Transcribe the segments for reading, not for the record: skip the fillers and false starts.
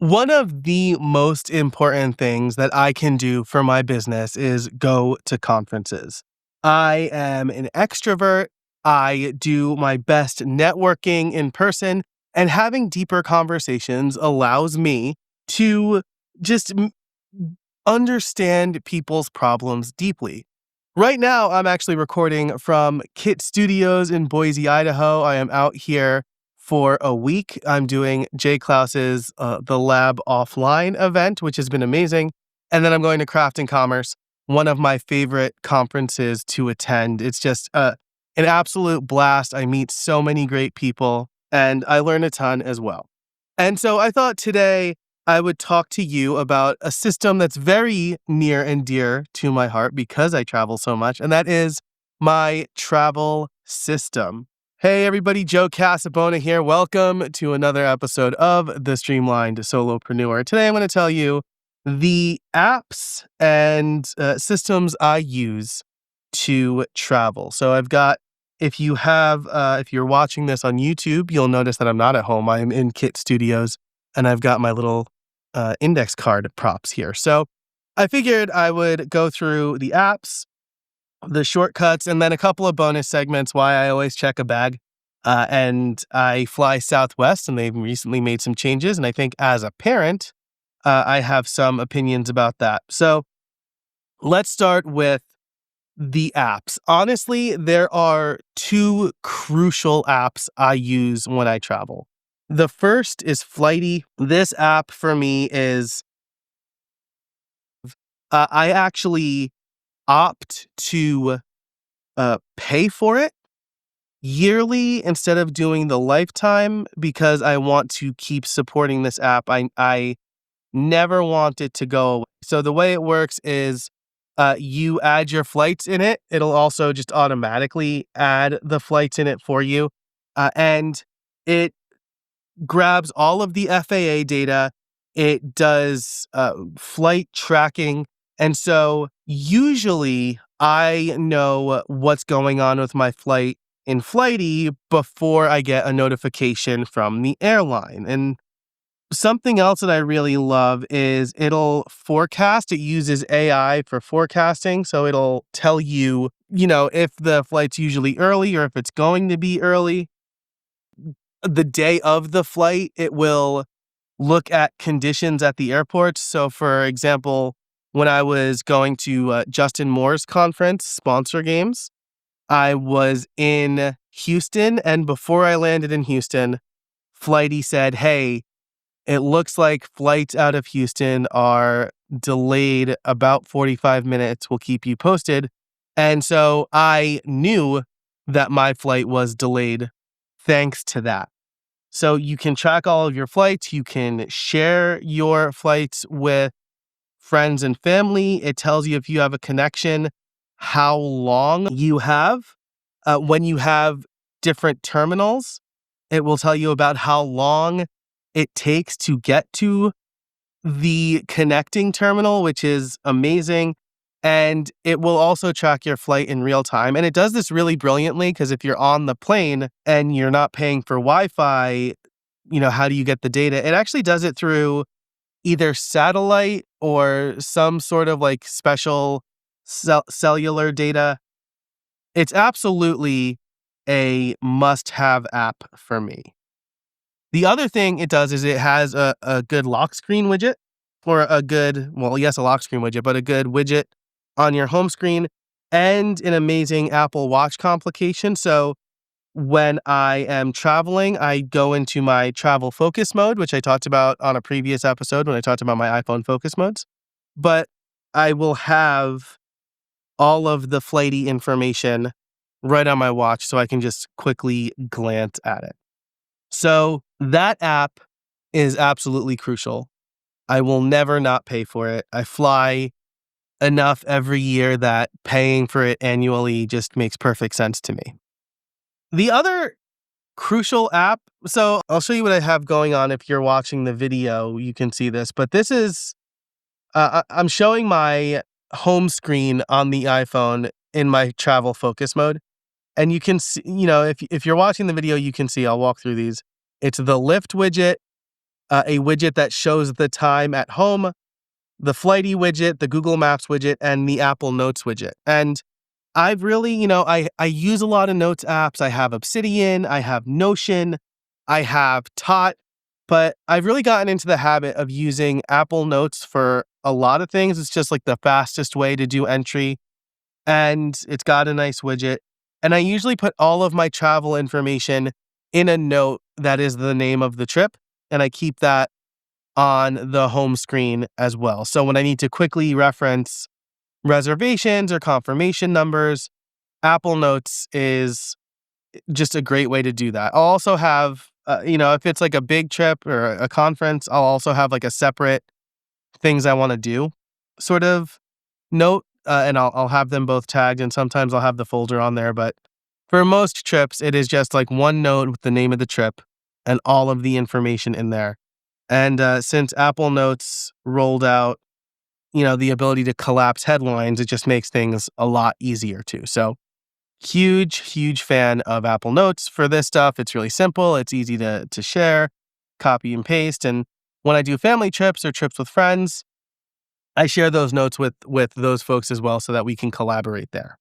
One of the most important things that I can do for my business is go to conferences. I am an extrovert. I do my best networking in person, and having deeper conversations allows me to just understand people's problems deeply. Right now, I'm actually recording from Kit Studios in Boise, Idaho. I am out here for a week. I'm doing Jay Klaus's The Lab Offline event, which has been amazing. And then I'm going to Craft and Commerce, one of my favorite conferences to attend. It's just an absolute blast. I meet so many great people and I learn a ton as well. And so I thought today I would talk to you about a system that's very near and dear to my heart because I travel so much, and that is my travel system. Hey everybody, Joe Casabona here. Welcome to another episode of the Streamlined Solopreneur. Today I'm going to tell you the apps and systems I use to travel. So I've got, if you're watching this on YouTube, you'll notice that I'm not at home. I'm in Kit Studios and I've got my little index card props here. So I figured I would go through the apps, the shortcuts, and then a couple of bonus segments why I always check a bag. And I fly Southwest, and they've recently made some changes. And I think as a parent, I have some opinions about that. So let's start with the apps. Honestly, there are two crucial apps I use when I travel. The first is Flighty. This app for me is, I actually opt to pay for it yearly instead of doing the lifetime because I want to keep supporting this app. I never want it to go away. So the way it works is you add your flights in it. It'll also just automatically add the flights in it for you. And it grabs all of the FAA data. It does flight tracking. And so usually I know what's going on with my flight in Flighty before I get a notification from the airline. And something else that I really love is it'll forecast. It uses AI for forecasting. So it'll tell you, if the flight's usually early or if it's going to be early. The day of the flight, it will look at conditions at the airport. So, for example, when I was going to Justin Moore's conference, Sponsor Games, I was in Houston. And before I landed in Houston, Flighty said, hey, it looks like flights out of Houston are delayed about 45 minutes. We'll keep you posted. And so I knew that my flight was delayed thanks to that. So you can track all of your flights. You can share your flights with friends and family. It tells you if you have a connection, how long you have. When you have different terminals, it will tell you about how long it takes to get to the connecting terminal, which is amazing. And it will also track your flight in real time. And it does this really brilliantly because if you're on the plane and you're not paying for Wi-Fi, how do you get the data? It actually does it through either satellite or some sort of like special cellular data. It's absolutely a must-have app for me. The other thing it does is it has a good lock screen widget or a lock screen widget, but a good widget on your home screen and an amazing Apple Watch complication. So when I am traveling, I go into my travel focus mode, which I talked about on a previous episode when I talked about my iPhone focus modes. But I will have all of the Flighty information right on my watch so I can just quickly glance at it. So that app is absolutely crucial. I will never not pay for it. I fly enough every year that paying for it annually just makes perfect sense to me. The other crucial app, so I'll show you what I have going on. If you're watching the video, you can see this, but this is, I'm showing my home screen on the iPhone in my travel focus mode. And you can see, if you're watching the video, you can see, I'll walk through these. It's the Lift widget. a widget that shows the time at home, the Flighty widget, the Google Maps widget, and the Apple Notes widget. And I've really, I use a lot of notes apps. I have Obsidian, I have Notion, I have Tot, but I've really gotten into the habit of using Apple Notes for a lot of things. It's just like the fastest way to do entry, and it's got a nice widget. And I usually put all of my travel information in a note that is the name of the trip, and I keep that on the home screen as well. So when I need to quickly reference reservations or confirmation numbers, Apple Notes is just a great way to do that. I'll also have, if it's like a big trip or a conference, I'll also have like a separate things I want to do sort of note, and I'll have them both tagged, and sometimes I'll have the folder on there. But for most trips, it is just like one note with the name of the trip and all of the information in there. And since Apple Notes rolled out, the ability to collapse headlines, it just makes things a lot easier too. So huge fan of Apple Notes for this stuff. It's really simple. It's easy to share, copy and paste. And when I do family trips or trips with friends, I share those notes with those folks as well so that we can collaborate there.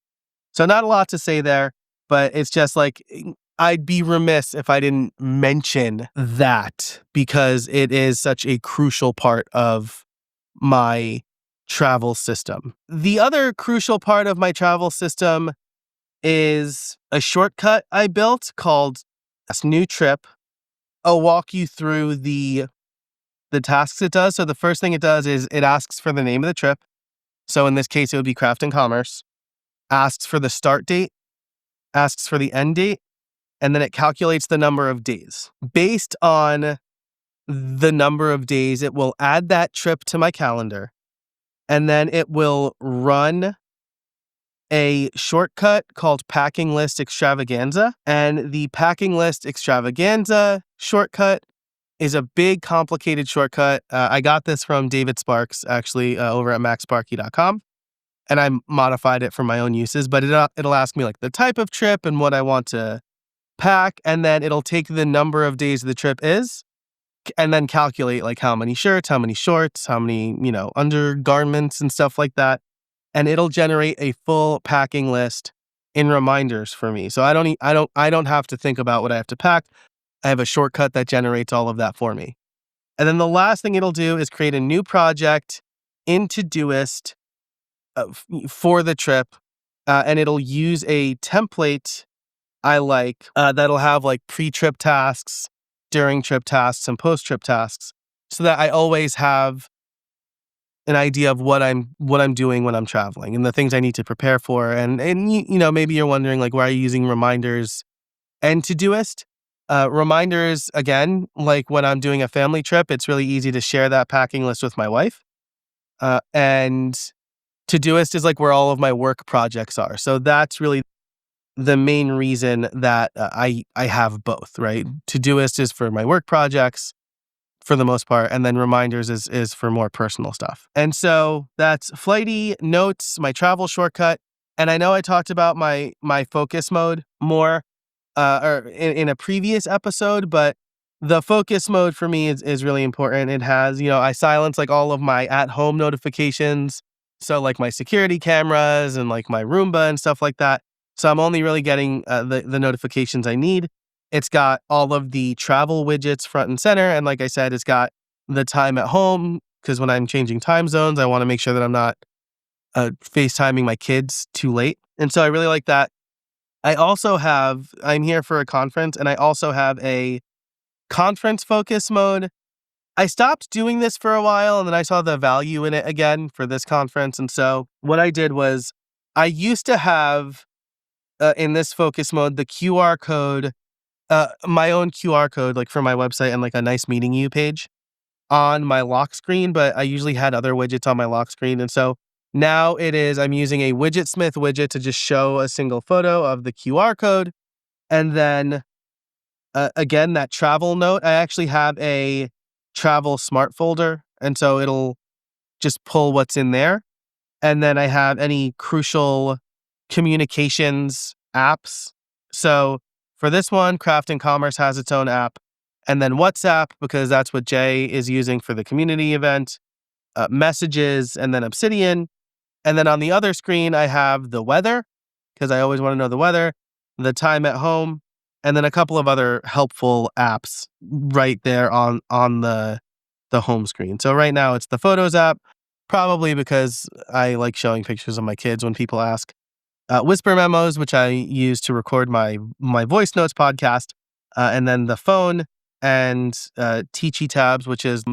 So not a lot to say there, but it's just like, I'd be remiss if I didn't mention that because it is such a crucial part of my travel system. The other crucial part of my travel system is a shortcut I built called this new trip. I'll walk you through the tasks it does. So the first thing it does is it asks for the name of the trip. So in this case, it would be Craft and Commerce. Asks for the start date, asks for the end date, and then it calculates the number of days. Based on the number of days, it will add that trip to my calendar, and then it will run a shortcut called Packing List Extravaganza. And the Packing List Extravaganza shortcut is a big, complicated shortcut. I got this from David Sparks, actually, over at maxsparky.com. And I modified it for my own uses, but it'll ask me like the type of trip and what I want to pack. And then it'll take the number of days the trip is and then calculate like how many shirts, how many shorts, how many, undergarments and stuff like that. And it'll generate a full packing list in reminders for me. So I don't have to think about what I have to pack. I have a shortcut that generates all of that for me. And then the last thing it'll do is create a new project in Todoist for the trip. And it'll use a template I like that'll have like pre-trip tasks, during trip tasks, and post-trip tasks, so that I always have an idea of what I'm doing when I'm traveling and the things I need to prepare for. And maybe you're wondering like, why are you using reminders and Todoist? Reminders, again, like when I'm doing a family trip, it's really easy to share that packing list with my wife. And Todoist is like where all of my work projects are. So that's really the main reason that I have both, right? Todoist is for my work projects for the most part, and then reminders is for more personal stuff. And so that's Flighty, Notes, my travel shortcut. And I know I talked about my focus mode more or in a previous episode, but the focus mode for me is really important. It has, I silence like all of my at-home notifications. So like my security cameras and like my Roomba and stuff like that. So I'm only really getting the notifications I need. It's got all of the travel widgets front and center. And like I said, it's got the time at home because when I'm changing time zones, I want to make sure that I'm not FaceTiming my kids too late. And so I really like that. I'm here for a conference, and I also have a conference focus mode. I stopped doing this for a while, and then I saw the value in it again for this conference. And so what I did was I used to have in this focus mode, the QR code, my own QR code, like for my website and like a nice meeting you page on my lock screen, but I usually had other widgets on my lock screen. And so now I'm using a Widgetsmith widget to just show a single photo of the QR code. And then again, that travel note, I actually have a travel smart folder. And so it'll just pull what's in there. And then I have any crucial communications apps. So for this one, Craft and Commerce has its own app. and then WhatsApp, because that's what Jay is using for the community event, messages, and then Obsidian. And then on the other screen, I have the weather, because I always want to know the weather, the time at home, and then a couple of other helpful apps right there on the home screen. So right now it's the Photos app, probably because I like showing pictures of my kids when people ask. Whisper Memos, which I use to record my voice notes podcast, and then the phone, and Teachy Tabs, which is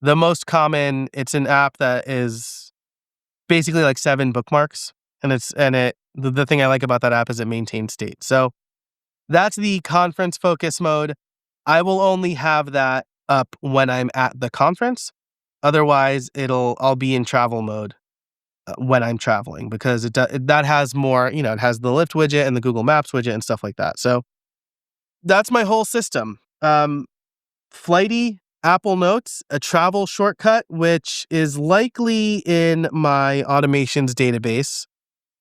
the most common. It's an app that is basically like 7 bookmarks, and the thing I like about that app is it maintains state. So that's the conference focus mode. I will only have that up when I'm at the conference. Otherwise, I'll be in travel mode when I'm traveling, because that has more, it has the Lyft widget and the Google Maps widget and stuff like that. So that's my whole system. Flighty, Apple Notes, a travel shortcut, which is likely in my automations database,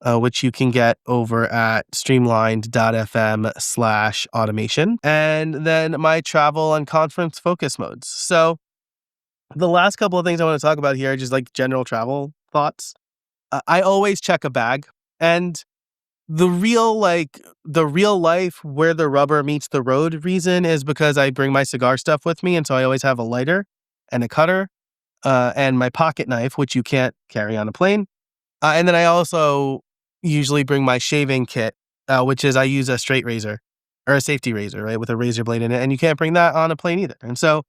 which you can get over at streamlined.fm/automation. And then my travel and conference focus modes. So the last couple of things I want to talk about here are just like general travel thoughts. I always check a bag, and the real life where the rubber meets the road reason is because I bring my cigar stuff with me, and so I always have a lighter and a cutter, and my pocket knife, which you can't carry on a plane. And then I also usually bring my shaving kit, which is I use a straight razor or a safety razor, right, with a razor blade in it, and you can't bring that on a plane either. And so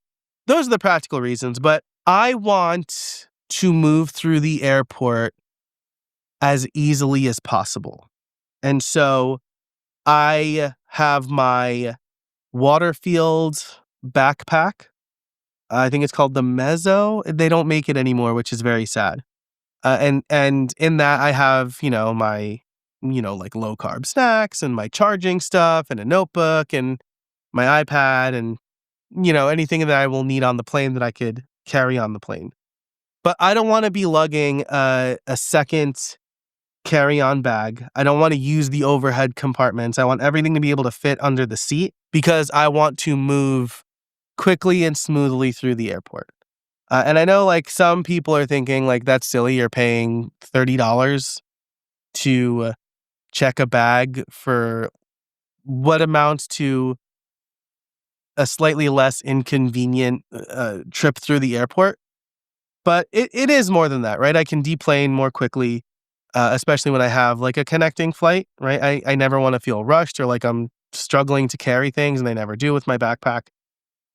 those are the practical reasons, but I want to move through the airport as easily as possible. And so I have my Waterfield backpack. I think it's called the Mezzo. They don't make it anymore, which is very sad. And in that I have, my, like low carb snacks and my charging stuff and a notebook and my iPad and, anything that I will need on the plane that I could carry on the plane. But I don't want to be lugging a second carry-on bag. I don't want to use the overhead compartments. I want everything to be able to fit under the seat, because I want to move quickly and smoothly through the airport. And I know like some people are thinking like, that's silly. You're paying $30 to check a bag for what amounts to a slightly less inconvenient trip through the airport. But it is more than that, right? I can deplane more quickly, especially when I have like a connecting flight, right? I never want to feel rushed or like I'm struggling to carry things, and I never do with my backpack.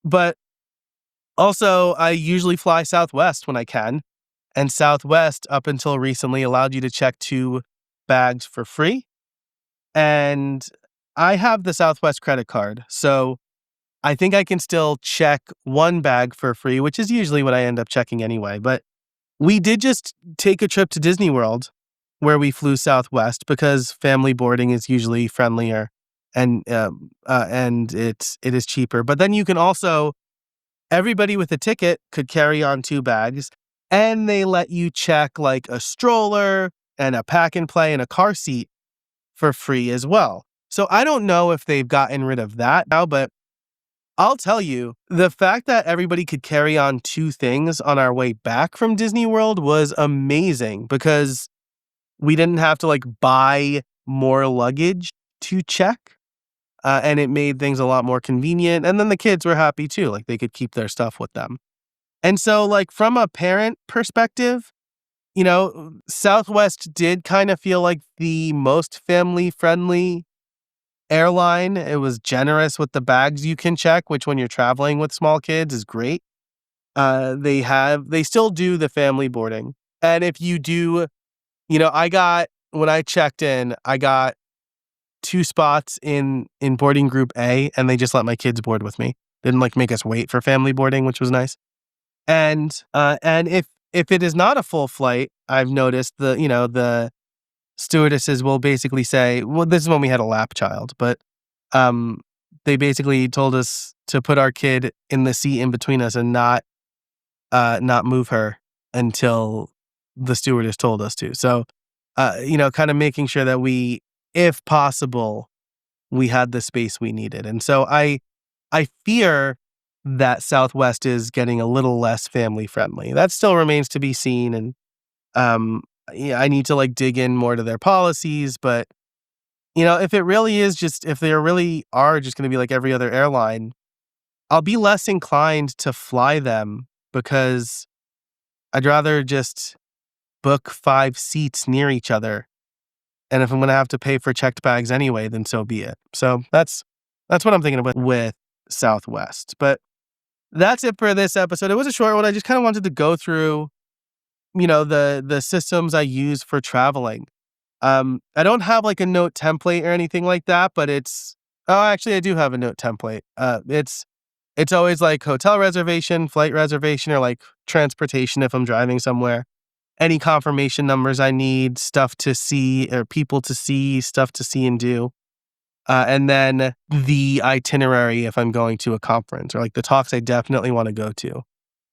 But also, I usually fly Southwest when I can. And Southwest, up until recently, allowed you to check 2 bags for free. And I have the Southwest credit card, so I think I can still check 1 bag for free, which is usually what I end up checking anyway. But we did just take a trip to Disney World where we flew Southwest, because family boarding is usually friendlier and it is cheaper. But then you can also, everybody with a ticket could carry on 2 bags, and they let you check like a stroller and a pack and play and a car seat for free as well. So I don't know if they've gotten rid of that now, but I'll tell you, the fact that everybody could carry on 2 things on our way back from Disney World was amazing, because we didn't have to like buy more luggage to check. And it made things a lot more convenient. And then the kids were happy too. Like they could keep their stuff with them. And so like from a parent perspective, Southwest did kind of feel like the most family friendly airline. It was generous with the bags you can check, which when you're traveling with small kids is great. They still do the family boarding. And if you do, when I checked in, I got 2 spots in boarding group A, and they just let my kids board with me. They didn't like make us wait for family boarding, which was nice. And if it is not a full flight, I've noticed the stewardesses will basically say, well, this is when we had a lap child, but they basically told us to put our kid in the seat in between us and not move her until the stewardess told us to. So, kind of making sure that we, if possible, we had the space we needed. And so I fear that Southwest is getting a little less family friendly. That still remains to be seen, and um, yeah, I need to like dig in more to their policies. But if it really is just if they really are just going to be like every other airline, I'll be less inclined to fly them because I'd rather just book 5 seats near each other. And if I'm going to have to pay for checked bags anyway, then so be it. So that's what I'm thinking about with Southwest. But that's it for this episode. It was a short one. I just kind of wanted to go through, the systems I use for traveling. I don't have like a note template or anything like that, but actually I do have a note template. It's always like hotel reservation, flight reservation, or like transportation if I'm driving somewhere. Any confirmation numbers I need, stuff to see or people to see, stuff to see and do. And then the itinerary if I'm going to a conference or like the talks I definitely want to go to.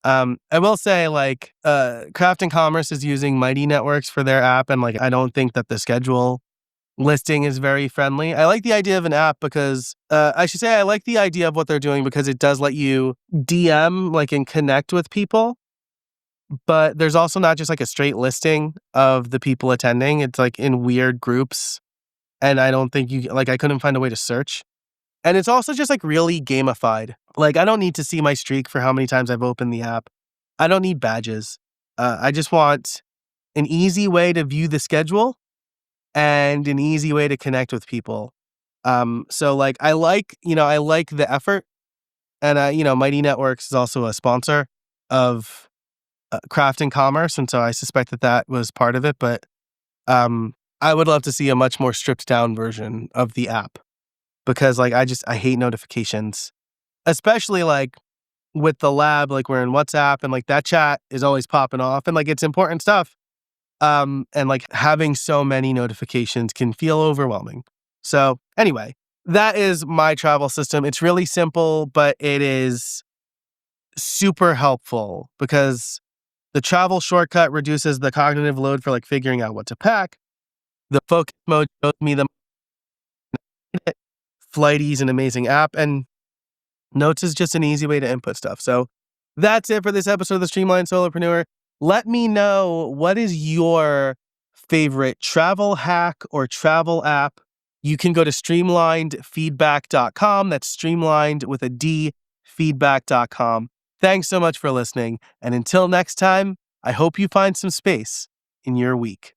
I will say like Craft and Commerce is using Mighty Networks for their app, and like I don't think that the schedule listing is very friendly. I like the idea of an app because I should say I like the idea of what they're doing because it does let you DM like and connect with people. But there's also not just like a straight listing of the people attending. It's like in weird groups. And I don't think I couldn't find a way to search. And it's also just like really gamified. Like I don't need to see my streak for how many times I've opened the app. I don't need badges. I just want an easy way to view the schedule and an easy way to connect with people. So like I like the effort. And Mighty Networks is also a sponsor of Craft and Commerce, and so I suspect that was part of it. But I would love to see a much more stripped down version of the app because like I hate notifications, especially like with the lab. Like we're in WhatsApp and like that chat is always popping off, and like it's important stuff. And like having so many notifications can feel overwhelming. So anyway, that is my travel system. It's really simple, but it is super helpful because the travel shortcut reduces the cognitive load for like figuring out what to pack. The focus mode shows me the Flighty is an amazing app, and Notes is just an easy way to input stuff. So that's it for this episode of the Streamlined Solopreneur. Let me know, what is your favorite travel hack or travel app? You can go to streamlinedfeedback.com. That's streamlined with a D, feedback.com. Thanks so much for listening. And until next time, I hope you find some space in your week.